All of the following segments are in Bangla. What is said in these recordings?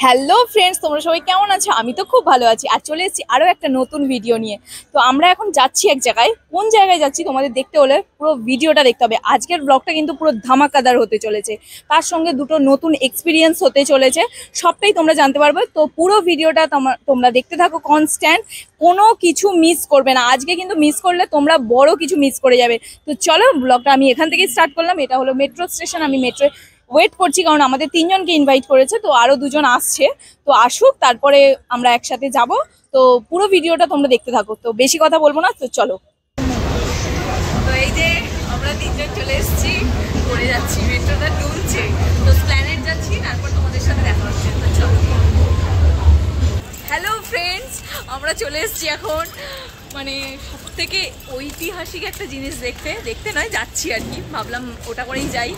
হ্যালো ফ্রেন্ডস, তোমরা সবাই কেমন আছো? আমি তো খুব ভালো আছি আর চলে এসেছি আরও একটা নতুন ভিডিও নিয়ে। তো আমরা এখন যাচ্ছি এক জায়গায়। কোন জায়গায় যাচ্ছি তোমাদের দেখতে হলে পুরো ভিডিওটা দেখতে হবে। আজকের ব্লগটা কিন্তু পুরো ধামাকাদার হতে চলেছে, তার সঙ্গে দুটো নতুন এক্সপিরিয়েন্স হতে চলেছে, সবটাই তোমরা জানতে পারবে। তো পুরো ভিডিওটা তোমরা দেখতে থাকো কনস্ট্যান্ট, কোনো কিছু মিস করবে না। আজকে কিন্তু মিস করলে তোমরা বড় কিছু মিস করে যাবে। তো চলো, ব্লগটা আমি এখান থেকেই স্টার্ট করলাম। এটা হলো মেট্রো স্টেশন, আমি মেট্রো ওয়েট করছি কারণ আমাদের 3 জনকে ইনভাইট করেছে, তো আরো 2 জন আসছে, তো আসুক তারপরে আমরা একসাথে যাব। তো পুরো ভিডিওটা তোমরা দেখতে থাকো, তো বেশি কথা বলবো না, তো চলো। তো এই যে আমরা 3 জন চলে এসেছি, পড়ে যাচ্ছি, মেট্রোটা দুলছে, তো প্ল্যানেট যাচ্ছি, তারপর তোমাদের সাথে দেখা হচ্ছে। তো চলো। হ্যালো ফ্রেন্ডস, আমরা চলে এসেছি এখন মানে সব থেকে ঐতিহাসিক একটা জিনিস দেখতে নয়, যাচ্ছি আর কি, ভাবলাম ওটা করেই যাই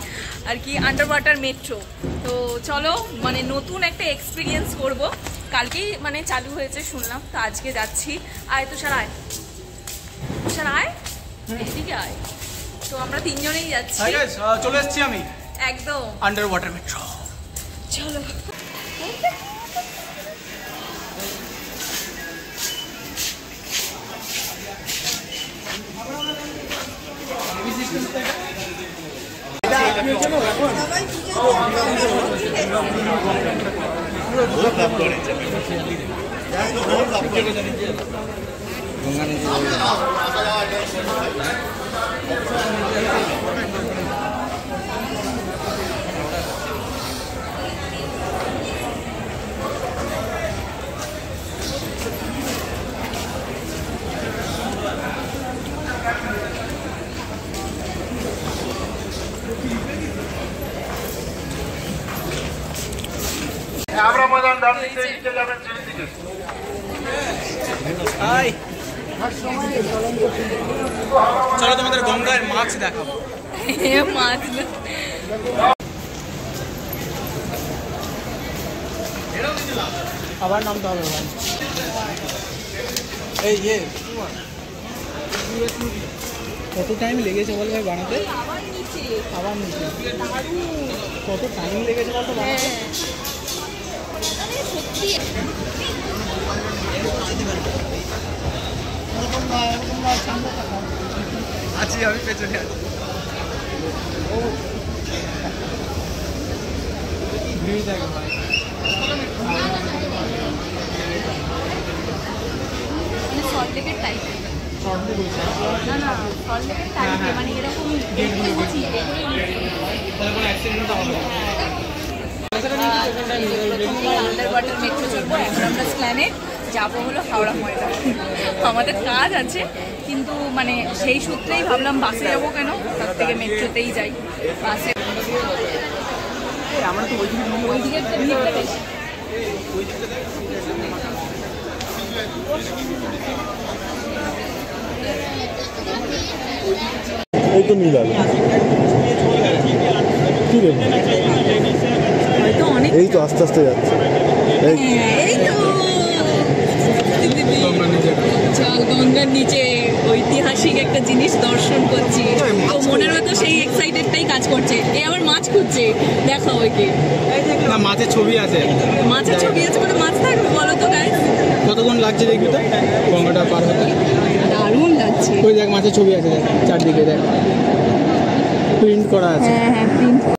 আর কি, আন্ডার ওয়াটার মেট্রো। তো চলো, মানে নতুন একটা এক্সপিরিয়েন্স করব। কালকেই মানে চালু হয়েছে শুনলাম, তো আজকে যাচ্ছি। আয় তো স্যার, আয় স্যার, আয় এদিকে আয়। তো আমরা 3 জনেই যাচ্ছি। চলে এসেছি আমি একদম আন্ডার ওয়াটার মেট্রো। চলো। চলো তোমাদের গঙ্গার মাছ দেখাবো। মাছ আবার নামতে হবে ভাই। এই যে কত টাইম লেগেছে বল ভাই বানাতে? আবার নিচে কত টাইম লেগেছে বলতো বানাতে? আছি আমি পেছনে আছি। ভিড় থাকে ভাই। সল্টলেকের টাইপ না না, সল্টলেকের টাইপ মানে এরকম দেখেছি। আন্ডার ওয়াটার মেট্রো চলবো। এখন আমরা প্ল্যানেট যাবো হলো হাওড়া ময়দান। আমাদের কাজ আছে, কিন্তু মানে সেই সূত্রেই ভাবলাম বাসে যাবো কেন, তার থেকে মেট্রোতেই যাই। বাসে ওই দিকে ভিড়টা বেশি। এই তো নিয়ে যাবে, কি রে? এই তো আস্তে আস্তে যাচ্ছে। এই তো গঙ্গার নিচে ঐতিহাসিক একটা জিনিস দর্শন করছি, তো মনের মতো সেই এক্সাইটেডটাই কাজ করছে। এই আবার মাছ খুঁজছে, দেখা ওইকে। না, মাছের ছবি আছে। মাছের ছবি আছে মানে মাছ থাকবে? বলো তো গাইস, কতক্ষণ লাগছে দেখবি তো গঙ্গাটা পার হতে? দারুণ লাগছে। ওই দেখ মাছের ছবি আছে, দেখ চারদিকে, দেখ প্রিন্ট করা আছে। হ্যাঁ হ্যাঁ,